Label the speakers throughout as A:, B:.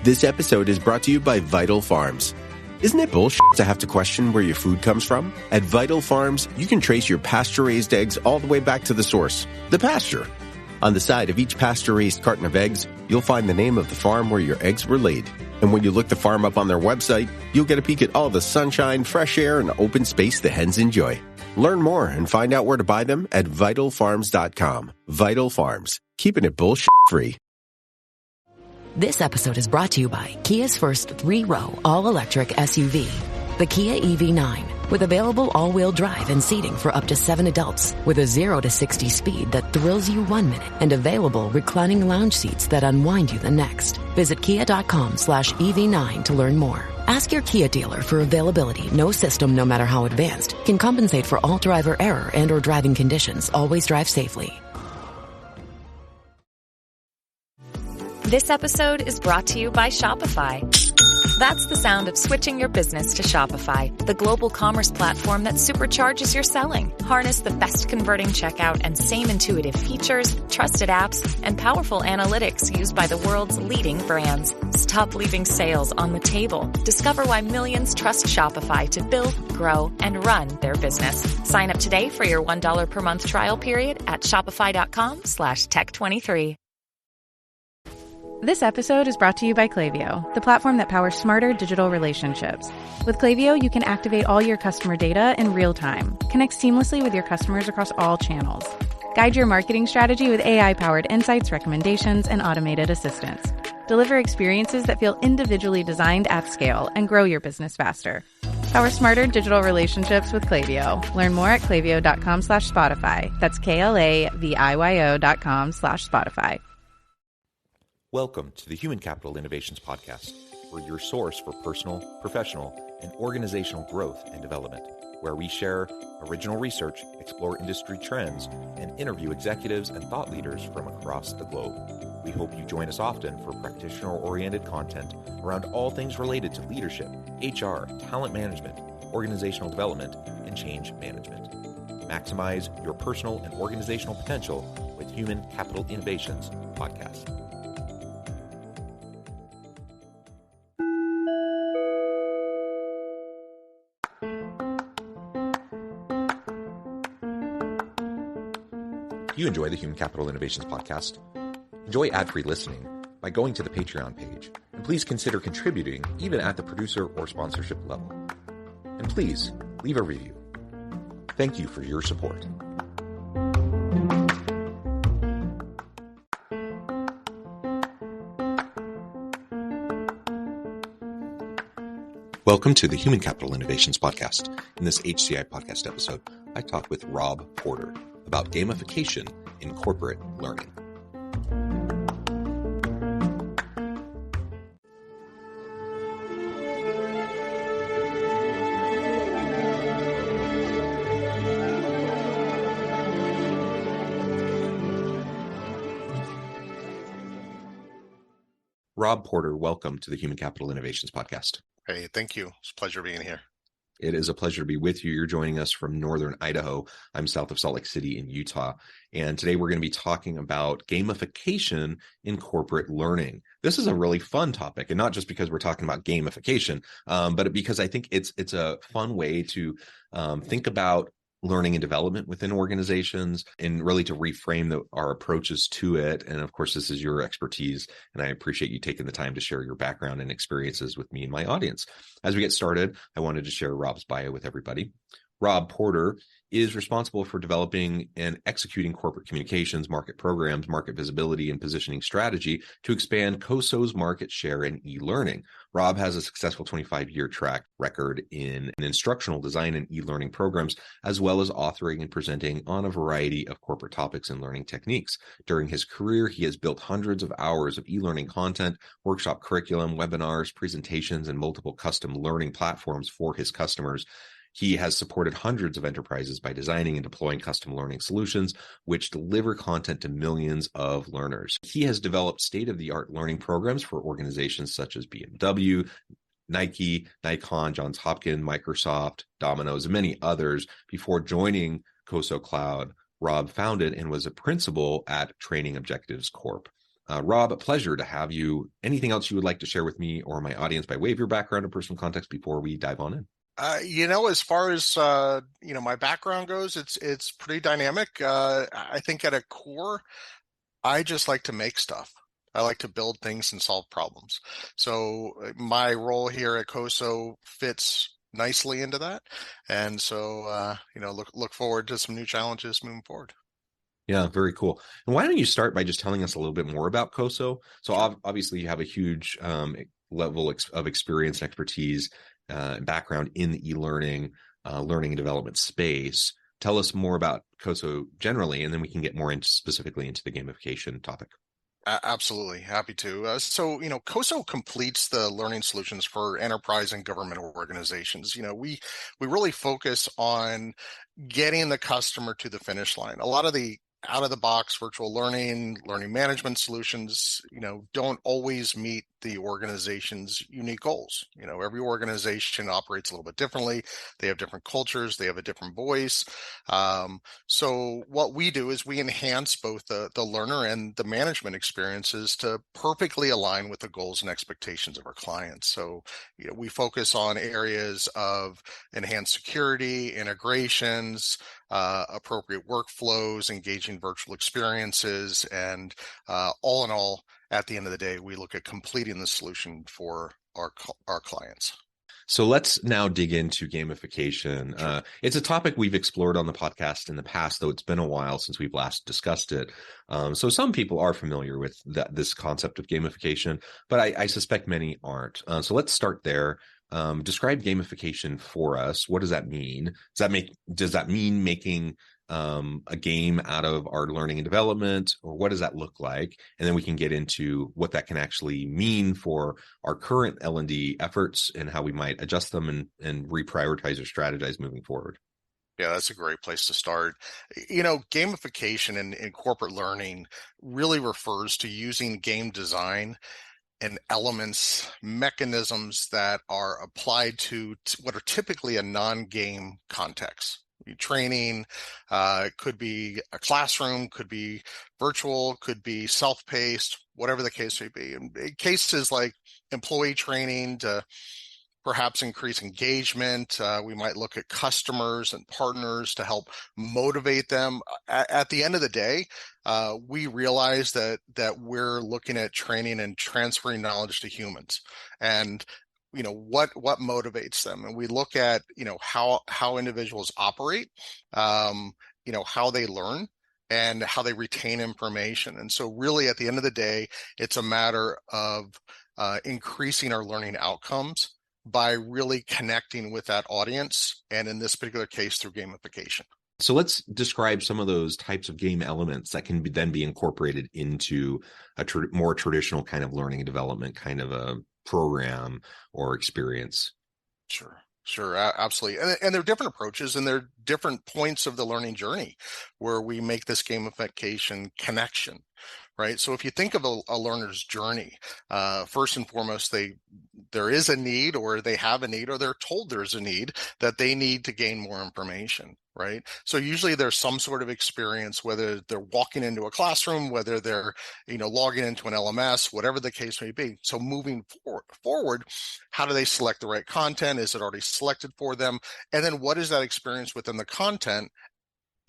A: This episode is brought to you by Vital Farms. Isn't it bullshit to have to question where your food comes from? At Vital Farms, you can trace your pasture-raised eggs all the way back to the source, the pasture. On the side of each pasture-raised carton of eggs, you'll find the name of the farm where your eggs were laid. And when you look the farm up on their website, you'll get a peek at all the sunshine, fresh air, and open space the hens enjoy. Learn more and find out where to buy them at vitalfarms.com. Vital Farms, keeping it bullshit-free.
B: This episode is brought to you by Kia's first 3-row all-electric SUV, the Kia EV9, with available all-wheel drive and seating for up to 7 adults, with a 0 to 60 speed that thrills you 1 minute and available reclining lounge seats that unwind you the next. Visit kia.com/EV9 to learn more. Ask your Kia dealer for availability. No system, no matter how advanced, can compensate for all driver error and or driving conditions. Always drive safely.
C: This episode is brought to you by Shopify. That's the sound of switching your business to Shopify, the global commerce platform that supercharges your selling. Harness the best converting checkout and same intuitive features, trusted apps, and powerful analytics used by the world's leading brands. Stop leaving sales on the table. Discover why millions trust Shopify to build, grow, and run their business. Sign up today for your $1 per month trial period at shopify.com/tech23.
D: This episode is brought to you by Klaviyo, the platform that powers smarter digital relationships. With Klaviyo, you can activate all your customer data in real time, connect seamlessly with your customers across all channels, guide your marketing strategy with AI-powered insights, recommendations, and automated assistance, deliver experiences that feel individually designed at scale, and grow your business faster. Power smarter digital relationships with Klaviyo. Learn more at klaviyo.com/Spotify. That's KLAVIYO.com/Spotify.
E: Welcome to the Human Capital Innovations Podcast. We're your source for personal, professional, and organizational growth and development, where we share original research, explore industry trends, and interview executives and thought leaders from across the globe. We hope you join us often for practitioner-oriented content around all things related to leadership, HR, talent management, organizational development, and change management. Maximize your personal and organizational potential with Human Capital Innovations Podcast. You enjoy the Human Capital Innovations Podcast? Enjoy ad-free listening by going to the Patreon page, and please consider contributing even at the producer or sponsorship level. And please leave a review. Thank you for your support. Welcome to the Human Capital Innovations Podcast. In this HCI podcast episode, I talk with Rob Porter about gamification in corporate learning. Rob Porter, welcome to the Human Capital Innovations Podcast.
F: Hey, thank you. It's a pleasure being here.
E: It is a pleasure to be with you. You're joining us from northern Idaho. I'm south of Salt Lake City in Utah. And today we're going to be talking about gamification in corporate learning. This is a really fun topic, and not just because we're talking about gamification, but because I think it's a fun way to think about learning and development within organizations, and really to reframe our approaches to it. And of course, this is your expertise, and I appreciate you taking the time to share your background and experiences with me and my audience. As we get started, I wanted to share Rob's bio with everybody. Rob Porter is responsible for developing and executing corporate communications, market programs, market visibility, and positioning strategy to expand COSO's market share in e-learning. Rob has a successful 25-year track record in instructional design and e-learning programs, as well as authoring and presenting on a variety of corporate topics and learning techniques. During his career, he has built hundreds of hours of e-learning content, workshop curriculum, webinars, presentations, and multiple custom learning platforms for his customers. He has supported hundreds of enterprises by designing and deploying custom learning solutions, which deliver content to millions of learners. He has developed state-of-the-art learning programs for organizations such as BMW, Nike, Nikon, Johns Hopkins, Microsoft, Domino's, and many others. Before joining COSO Cloud, Rob founded and was a principal at Training Objectives Corp. Rob, a pleasure to have you. Anything else you would like to share with me or my audience by way of your background and personal context before we dive on in?
F: As far as my background goes, it's pretty dynamic. I think at a core, I just like to make stuff. I like to build things and solve problems. So my role here at COSO fits nicely into that, and so look forward to some new challenges moving forward.
E: Yeah, very cool. And why don't you start by just telling us a little bit more about COSO? So
F: Sure.
E: obviously you have a huge level of experience and expertise, background in the e-learning, learning and development space. Tell us more about COSO generally, and then we can get more into specifically into the gamification topic.
F: Absolutely. Happy to. COSO completes the learning solutions for enterprise and government organizations. We really focus on getting the customer to the finish line. A lot of the out of the box virtual learning management solutions, don't always meet the organization's unique goals. Every organization operates a little bit differently. They have different cultures. They have a different voice. So what we do is we enhance both the learner and the management experiences to perfectly align with the goals and expectations of our clients. So, we focus on areas of enhanced security, integrations, appropriate workflows, engaging virtual experiences, and all in all, at the end of the day, we look at completing the solution for our clients.
E: So let's now dig into gamification.
F: Sure.
E: It's a topic we've explored on the podcast in the past, though it's been a while since we've last discussed it. So some people are familiar with this concept of gamification, but I suspect many aren't. So let's start there. Describe gamification for us. What does that mean? Does that mean making a game out of our learning and development, or what does that look like? And then we can get into what that can actually mean for our current L&D efforts and how we might adjust them and reprioritize or strategize moving forward.
F: Yeah, that's a great place to start. Gamification in corporate learning really refers to using game design and elements, mechanisms that are applied to what are typically a non-game context. Training, could be a classroom, could be virtual, could be self-paced, whatever the case may be. In cases like employee training to perhaps increase engagement. We might look at customers and partners to help motivate them. At the end of the day, we realize that we're looking at training and transferring knowledge to humans, and what motivates them, and we look at how individuals operate, how they learn, and how they retain information. And so really at the end of the day, it's a matter of increasing our learning outcomes by really connecting with that audience, and in this particular case, through gamification.
E: So let's describe some of those types of game elements that can then be incorporated into a more traditional kind of learning and development kind of a program or experience.
F: Sure, absolutely. And there are different approaches, and there are different points of the learning journey where we make this gamification connection, right? So if you think of a learner's journey, first and foremost, there is a need, or they have a need, or they're told there's a need that they need to gain more information, right? So usually there's some sort of experience, whether they're walking into a classroom, whether they're logging into an LMS, whatever the case may be. So moving forward, how do they select the right content? Is it already selected for them? And then what is that experience within the content?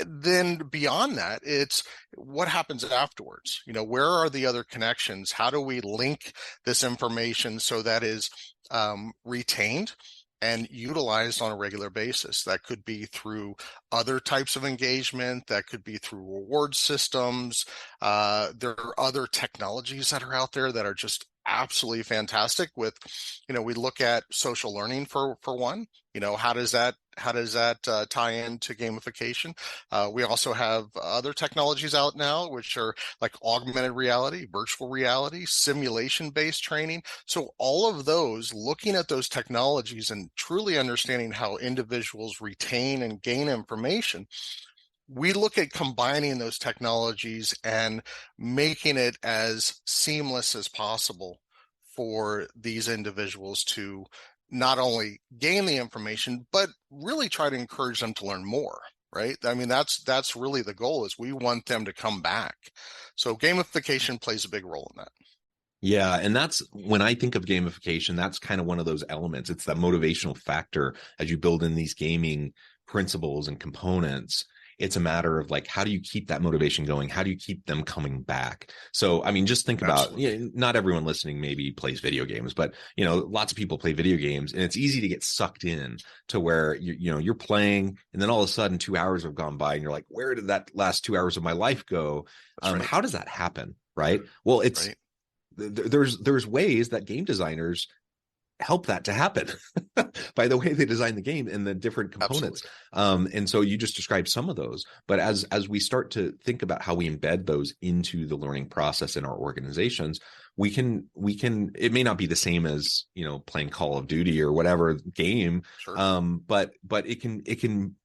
F: Then beyond that, it's what happens afterwards. Where are the other connections? How do we link this information so that is retained and utilized on a regular basis? That could be through other types of engagement. That could be through reward systems. There are other technologies that are out there that are just absolutely fantastic. With, we look at social learning for one. How does that tie into gamification? We also have other technologies out now, which are like augmented reality, virtual reality, simulation-based training. So all of those, looking at those technologies and truly understanding how individuals retain and gain information, we look at combining those technologies and making it as seamless as possible for these individuals to not only gain the information, but really try to encourage them to learn more. right? I mean, that's really the goal, is we want them to come back. So gamification plays a big role in that.
E: Yeah, and that's when I think of gamification, that's kind of one of those elements. It's that motivational factor as you build in these gaming principles and components. It's a matter of like, how do you keep that motivation going? How do you keep them coming back? So, I mean, just think about, not everyone listening maybe plays video games, but lots of people play video games, and it's easy to get sucked in to where you're playing, and then all of a sudden 2 hours have gone by, and you're like, where did that last 2 hours of my life go?
F: Right.
E: How does that happen? Right. Well, it's
F: right.
E: There's ways that game designers help that to happen by the way they design the game and the different components. And so you just described some of those, but as we start to think about how we embed those into the learning process in our organizations, we can it may not be the same as playing Call of Duty or whatever game.
F: Sure.
E: But it can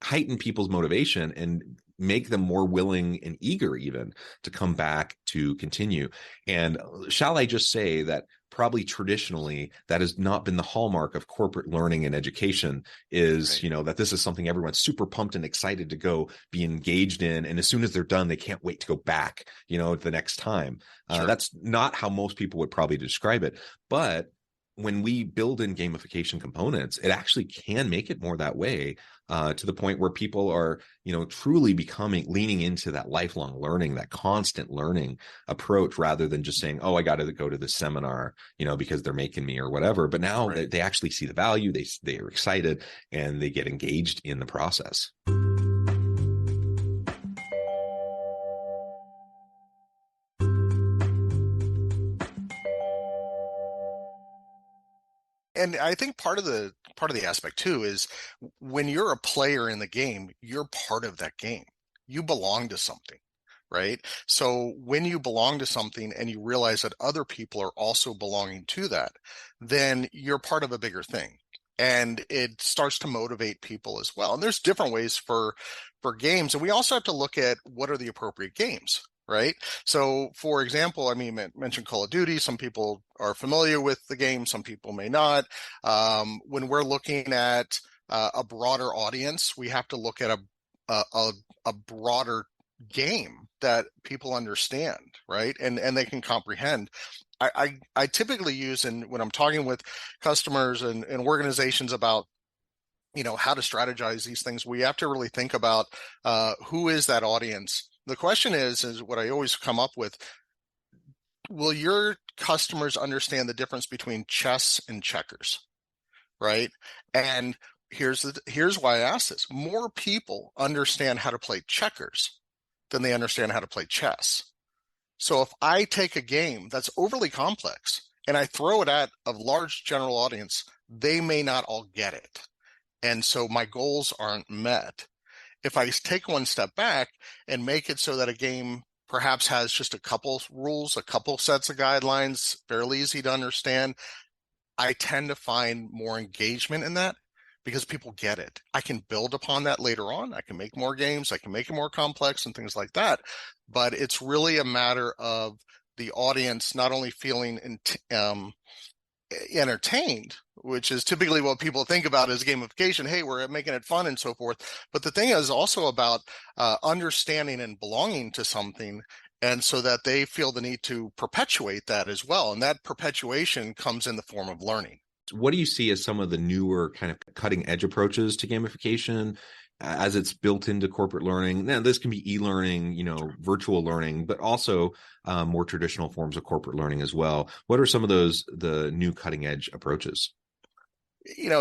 E: heighten people's motivation and make them more willing and eager even to come back to continue. And shall I just say that probably traditionally that has not been the hallmark of corporate learning and education, is
F: Right.
E: That this is something everyone's super pumped and excited to go be engaged in, and as soon as they're done they can't wait to go back the next time.
F: Sure.
E: That's not how most people would probably describe it, but when we build in gamification components, it actually can make it more that way, to the point where people are, truly leaning into that lifelong learning, that constant learning approach, rather than just saying, oh, I got to go to this seminar, because they're making me or whatever. But now they actually see the value, they are excited, and they get engaged in the process.
F: And I think part of the aspect too is, when you're a player in the game, you're part of that game. You belong to something, right? So when you belong to something and you realize that other people are also belonging to that, then you're part of a bigger thing. And it starts to motivate people as well. And there's different ways for games. And we also have to look at what are the appropriate games, right? So, for example, I mean, mentioned Call of Duty. Some people are familiar with the game, some people may not. When we're looking at a broader audience, we have to look at a broader game that people understand, right? And they can comprehend. I typically use, and when I'm talking with customers and organizations about how to strategize these things, we have to really think about who is that audience. The question is what I always come up with: will your customers understand the difference between chess and checkers, right? And here's why I ask this: more people understand how to play checkers than they understand how to play chess. So if I take a game that's overly complex and I throw it at a large general audience, they may not all get it. And so my goals aren't met. If I take one step back and make it so that a game perhaps has just a couple rules, a couple sets of guidelines, fairly easy to understand, I tend to find more engagement in that because people get it. I can build upon that later on. I can make more games. I can make it more complex and things like that. But it's really a matter of the audience not only feeling entertained, which is typically what people think about as gamification. Hey, we're making it fun and so forth. But the thing is also about understanding and belonging to something, and so that they feel the need to perpetuate that as well. And that perpetuation comes in the form of learning.
E: What do you see as some of the newer kind of cutting edge approaches to gamification as it's built into corporate learning? Now, this can be e-learning, virtual learning, but also more traditional forms of corporate learning as well. What are some of the new cutting edge approaches?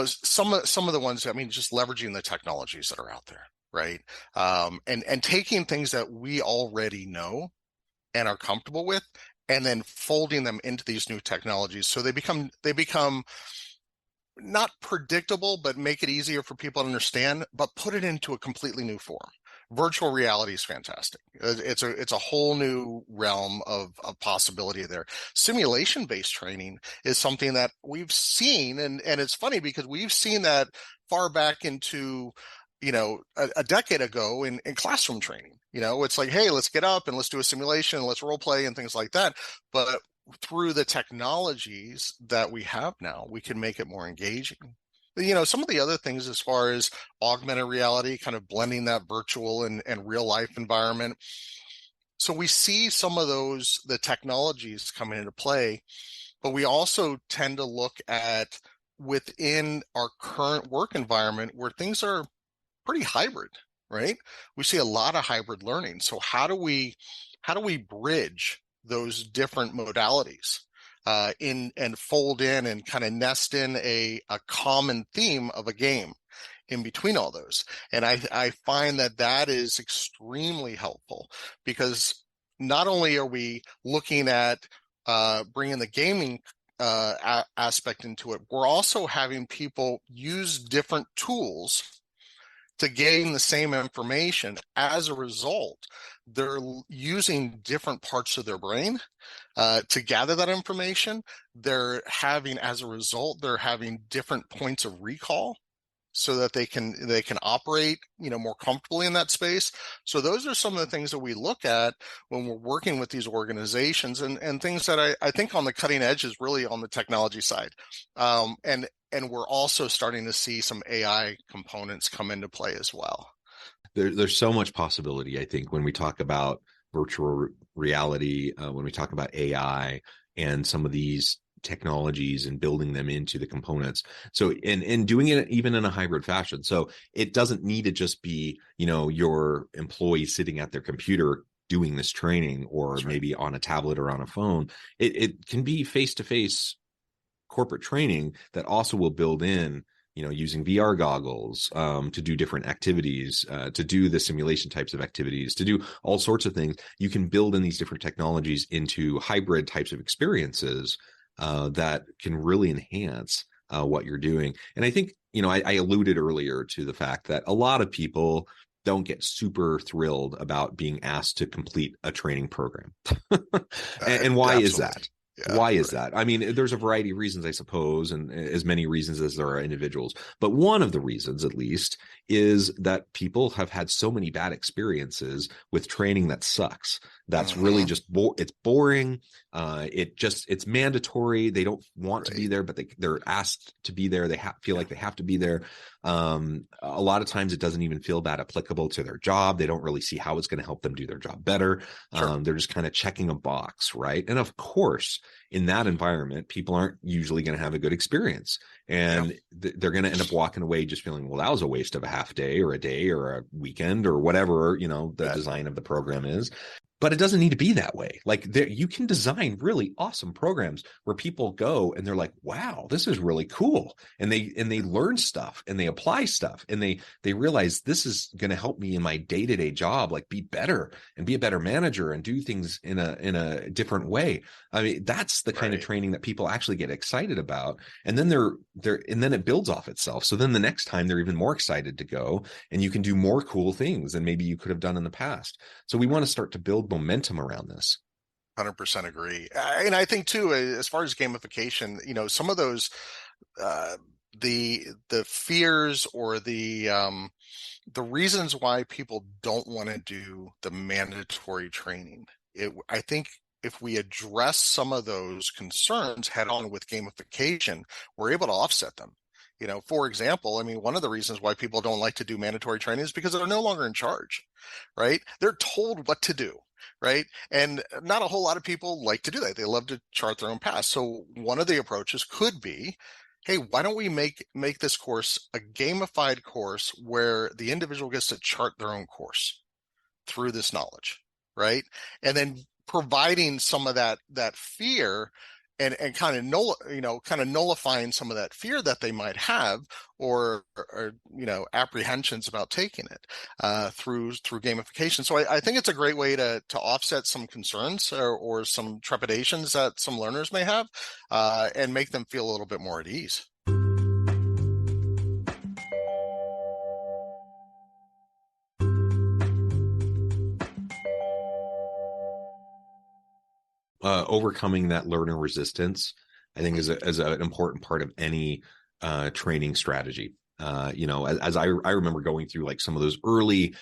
F: Some of the ones, I mean, just leveraging the technologies that are out there, right? And taking things that we already know and are comfortable with, and then folding them into these new technologies, so they become not predictable, but make it easier for people to understand, but put it into a completely new form. Virtual reality is fantastic. It's a whole new realm of possibility there. Simulation-based training is something that we've seen, and it's funny because we've seen that far back into a decade ago in classroom training. It's like, hey, let's get up and let's do a simulation, let's role play and things like that. But through the technologies that we have now, we can make it more engaging. Some of the other things as far as augmented reality, kind of blending that virtual and real life environment. So we see some of the technologies coming into play, but we also tend to look at within our current work environment where things are pretty hybrid, right? We see a lot of hybrid learning. So how do we bridge those different modalities in and fold in and kind of nest in a common theme of a game in between all those? And I find that is extremely helpful, because not only are we looking at bringing the gaming aspect into it, we're also having people use different tools to gain the same information. As a result, they're using different parts of their brain to gather that information. As a result, they're having different points of recall so that they can operate, more comfortably in that space. So those are some of the things that we look at when we're working with these organizations, and things that I think on the cutting edge is really on the technology side. And we're also starting to see some AI components come into play as well.
E: There's so much possibility, I think, when we talk about virtual reality, when we talk about AI and some of these technologies and building them into the components. So, and doing it even in a hybrid fashion. So it doesn't need to just be, your employee sitting at their computer doing this training, or maybe on a tablet or on a phone. It can be face-to-face corporate training that also will build in, using VR goggles to do different activities, to do the simulation types of activities, to do all sorts of things. You can build in these different technologies into hybrid types of experiences that can really enhance what you're doing. And I think, I alluded earlier to the fact that a lot of people don't get super thrilled about being asked to complete a training program. And why is that?
F: Yeah,
E: why is that? I mean, there's a variety of reasons, I suppose, and as many reasons as there are individuals. But one of the reasons, at least, is that people have had so many bad experiences with training that sucks. That's really just it's boring. It's mandatory. They don't want to be there, but they're asked to be there. They feel like they have to be there. A lot of times it doesn't even feel that applicable to their job. They don't really see how it's going to help them do their job better. They're just kind of checking a box, right? And of course, in that environment, people aren't usually going to have a good experience. And they're going to end up walking away just feeling, well, that was a waste of a half day or a day or a weekend or whatever, the design of the program is. But it doesn't need to be that way. Like, you can design really awesome programs where people go and they're like, wow, this is really cool. And they learn stuff and they apply stuff and they realize this is going to help me in my day-to-day job, like be better and be a better manager and do things in a different way. I mean, that's the kind of training that people actually get excited about. And then and then it builds off itself. So then the next time they're even more excited to go, and you can do more cool things than maybe you could have done in the past. So we want to start to build momentum around this.
F: 100% agree. And I think too, as far as gamification, some of those, the fears or the reasons why people don't want to do the mandatory training, I think if we address some of those concerns head on with gamification, we're able to offset them. For example, I mean, one of the reasons why people don't like to do mandatory training is because they're no longer in charge, right? They're told what to do, right? And not a whole lot of people like to do that. They love to chart their own path. So one of the approaches could be, hey, why don't we make this course a gamified course where the individual gets to chart their own course through this knowledge, right? And then providing some of that fear and kind of nullifying some of that fear that they might have or apprehensions about taking it through gamification. So I think it's a great way to offset some concerns or some trepidations that some learners may have and make them feel a little bit more at ease.
E: Overcoming that learner resistance, I think, is an important part of any training strategy. As I remember going through like some of those early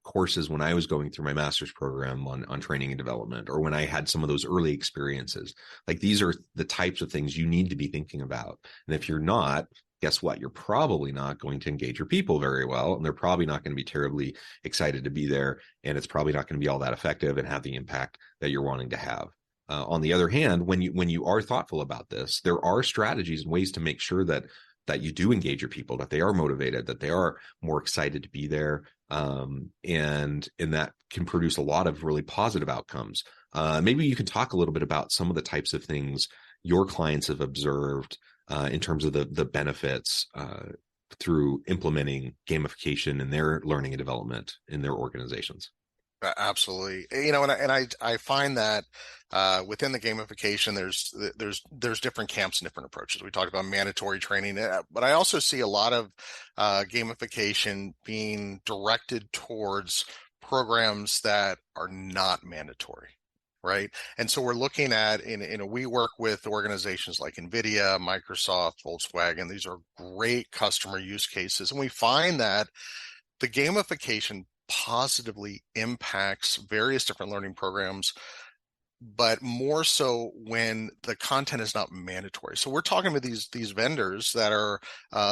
E: courses when I was going through my master's program on training and development, or when I had some of those early experiences. Like, these are the types of things you need to be thinking about. And if you're not, guess what? You're probably not going to engage your people very well, and they're probably not going to be terribly excited to be there, and it's probably not going to be all that effective and have the impact that you're wanting to have. On the other hand, when you are thoughtful about this, there are strategies and ways to make sure that you do engage your people, that they are motivated, that they are more excited to be there, and that can produce a lot of really positive outcomes. Maybe you can talk a little bit about some of the types of things your clients have observed in terms of the benefits through implementing gamification in their learning and development in their organizations.
F: Absolutely. I find that within the gamification, there's different camps and different approaches. We talked about mandatory training, but I also see a lot of gamification being directed towards programs that are not mandatory. Right. And so we're looking at, we work with organizations like NVIDIA, Microsoft, Volkswagen. These are great customer use cases. And we find that the gamification positively impacts various different learning programs, but more so when the content is not mandatory. So we're talking to these vendors that are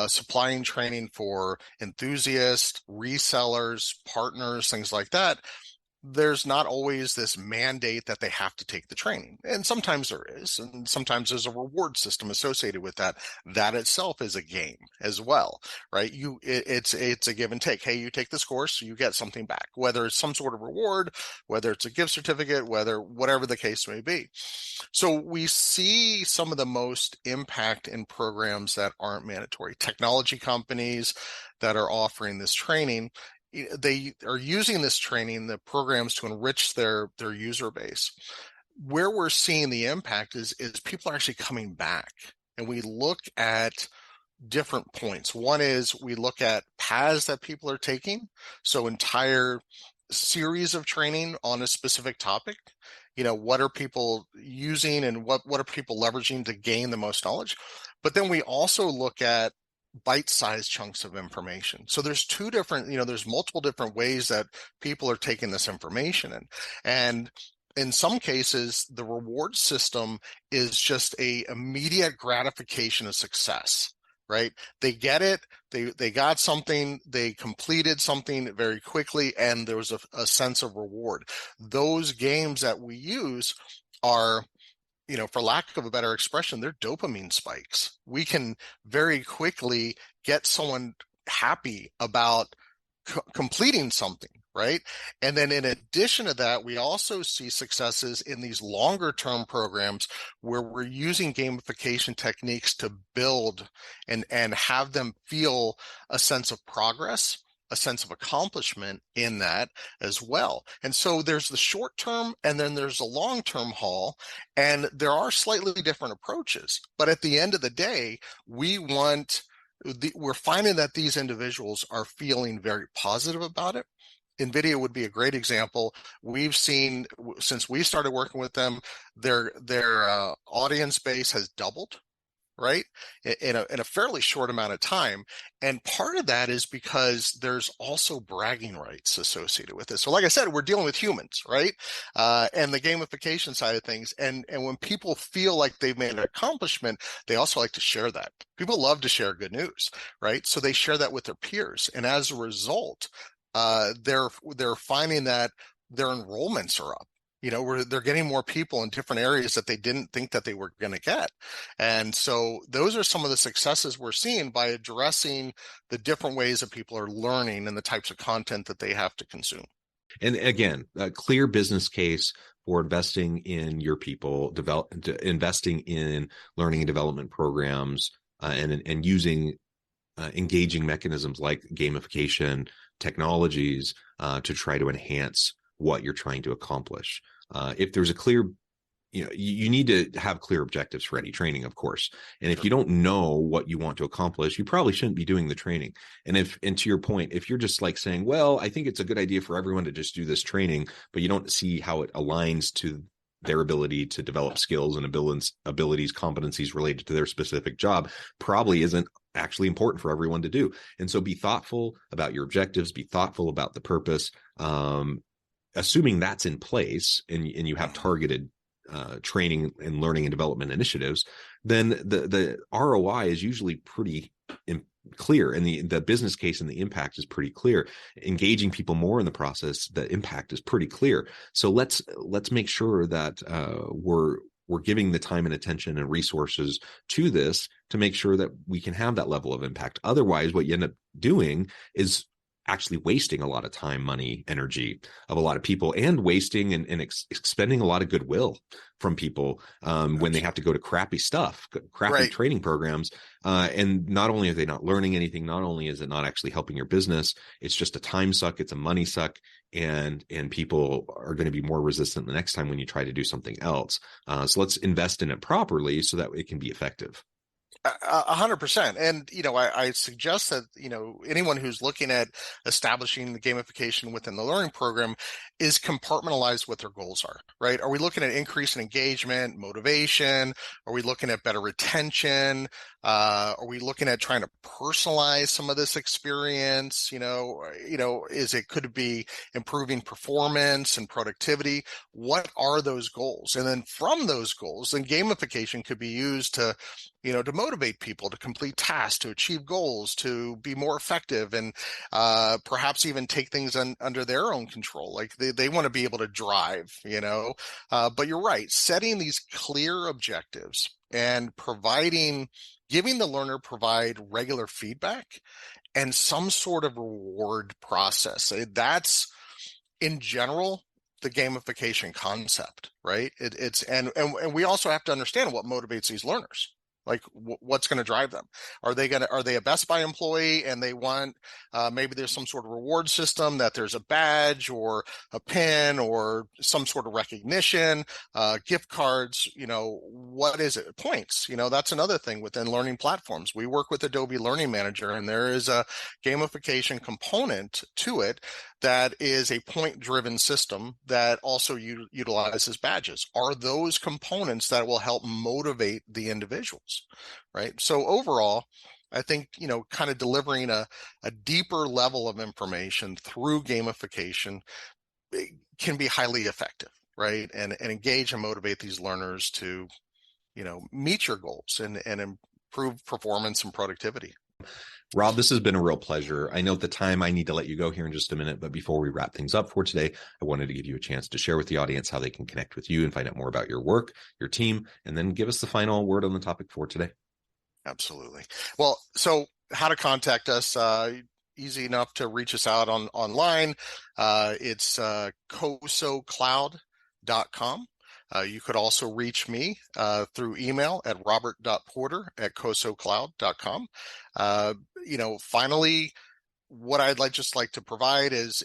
F: supplying training for enthusiasts, resellers, partners, things like that. There's not always this mandate that they have to take the training. And sometimes there is, and sometimes there's a reward system associated with that. That itself is a game as well, right? It's a give and take. Hey, you take this course, you get something back, whether it's some sort of reward, whether it's a gift certificate, whatever the case may be. So we see some of the most impact in programs that aren't mandatory. Technology companies that are offering this training, they are using this training, the programs, to enrich their user base. Where we're seeing the impact is people are actually coming back. And we look at different points. One is we look at paths that people are taking. So entire series of training on a specific topic. What are people using and what are people leveraging to gain the most knowledge? But then we also look at bite-sized chunks of information. So there's there's multiple different ways that people are taking this information in. And in some cases, the reward system is just a immediate gratification of success, right? They get it, they got something, they completed something very quickly, and there was a sense of reward. Those games that we use are, for lack of a better expression, they're dopamine spikes. We can very quickly get someone happy about completing something, right? And then in addition to that, we also see successes in these longer term programs where we're using gamification techniques to build and have them feel a sense of progress, a sense of accomplishment in that as well. And so there's the short term and then there's a long-term haul, and there are slightly different approaches. But at the end of the day, we're finding that these individuals are feeling very positive about it. NVIDIA would be a great example. We've seen, since we started working with them, their audience base has doubled, right, in a fairly short amount of time. And part of that is because there's also bragging rights associated with it. So like I said, we're dealing with humans, right? And the gamification side of things. And when people feel like they've made an accomplishment, they also like to share that. People love to share good news, right? So they share that with their peers. And as a result, they're finding that their enrollments are up. They're getting more people in different areas that they didn't think that they were going to get. And so those are some of the successes we're seeing by addressing the different ways that people are learning and the types of content that they have to consume.
E: And again, a clear business case for investing in your people, investing in learning and development programs, and using engaging mechanisms like gamification technologies to try to enhance what you're trying to accomplish. If there's a clear, you need to have clear objectives for any training, of course. And if you don't know what you want to accomplish, you probably shouldn't be doing the training. And to your point, if you're just like saying, well, I think it's a good idea for everyone to just do this training, but you don't see how it aligns to their ability to develop skills and abilities, competencies related to their specific job, probably isn't actually important for everyone to do. And so be thoughtful about your objectives, be thoughtful about the purpose. Assuming that's in place and you have targeted training and learning and development initiatives, then the ROI is usually pretty clear, and the business case and the impact is pretty clear. Engaging people more in the process, the impact is pretty clear. So let's make sure that we're giving the time and attention and resources to this to make sure that we can have that level of impact. Otherwise, what you end up doing is actually wasting a lot of time, money, energy of a lot of people, and wasting and expending a lot of goodwill from people when they have to go to crappy stuff, crappy training programs. And not only are they not learning anything, not only is it not actually helping your business, it's just a time suck, it's a money suck, and people are going to be more resistant the next time when you try to do something else. So let's invest in it properly so that it can be effective.
F: 100%. And, I suggest that, anyone who's looking at establishing the gamification within the learning program is compartmentalize what their goals are, right? Are we looking at increase in engagement, motivation? Are we looking at better retention? Are we looking at trying to personalize some of this experience? Could it be improving performance and productivity? What are those goals? And then from those goals, then gamification could be used to motivate people to complete tasks, to achieve goals, to be more effective, and perhaps even take things under their own control. Like they want to be able to drive, but you're right. Setting these clear objectives and giving the learner provide regular feedback and some sort of reward process. That's in general the gamification concept, right? And we also have to understand what motivates these learners. Like what's going to drive them? Are they a Best Buy employee and they want, maybe there's some sort of reward system that there's a badge or a pin or some sort of recognition, gift cards, what is it? Points, that's another thing within learning platforms. We work with Adobe Learning Manager, and there is a gamification component to it that is a point-driven system that also utilizes badges. Are those components that will help motivate the individuals, right? So overall, I think, kind of delivering a deeper level of information through gamification can be highly effective, right? And engage and motivate these learners to, meet your goals and improve performance and productivity.
E: Rob, this has been a real pleasure. I know at the time I need to let you go here in just a minute, but before we wrap things up for today, I wanted to give you a chance to share with the audience how they can connect with you and find out more about your work, your team, and then give us the final word on the topic for today.
F: Absolutely. Well, so how to contact us, easy enough to reach us out online. It's cosocloud.com. You could also reach me through email at robert.porter@cosocloud.com. Finally, what I'd like to provide is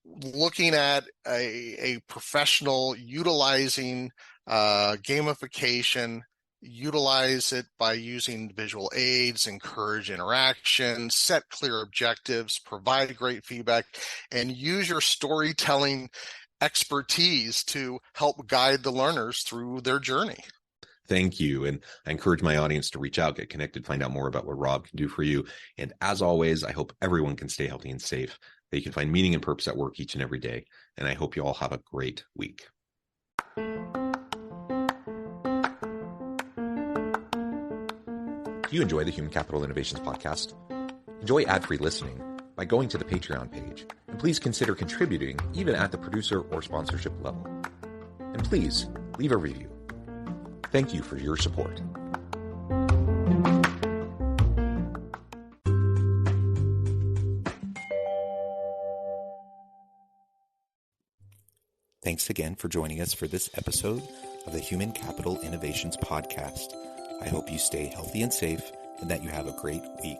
F: looking at a professional utilizing gamification. Utilize it by using visual aids, encourage interaction, set clear objectives, provide great feedback, and use your storytelling expertise to help guide the learners through their journey.
E: Thank you. And I encourage my audience to reach out, get connected, find out more about what Rob can do for you. And as always, I hope everyone can stay healthy and safe, that you can find meaning and purpose at work each and every day. And I hope you all have a great week. Do you enjoy the Human Capital Innovations podcast? Enjoy ad-free listening by going to the Patreon page, and please consider contributing even at the producer or sponsorship level. And please leave a review. Thank you for your support. Thanks again for joining us for this episode of the Human Capital Innovations podcast. I hope you stay healthy and safe and that you have a great week.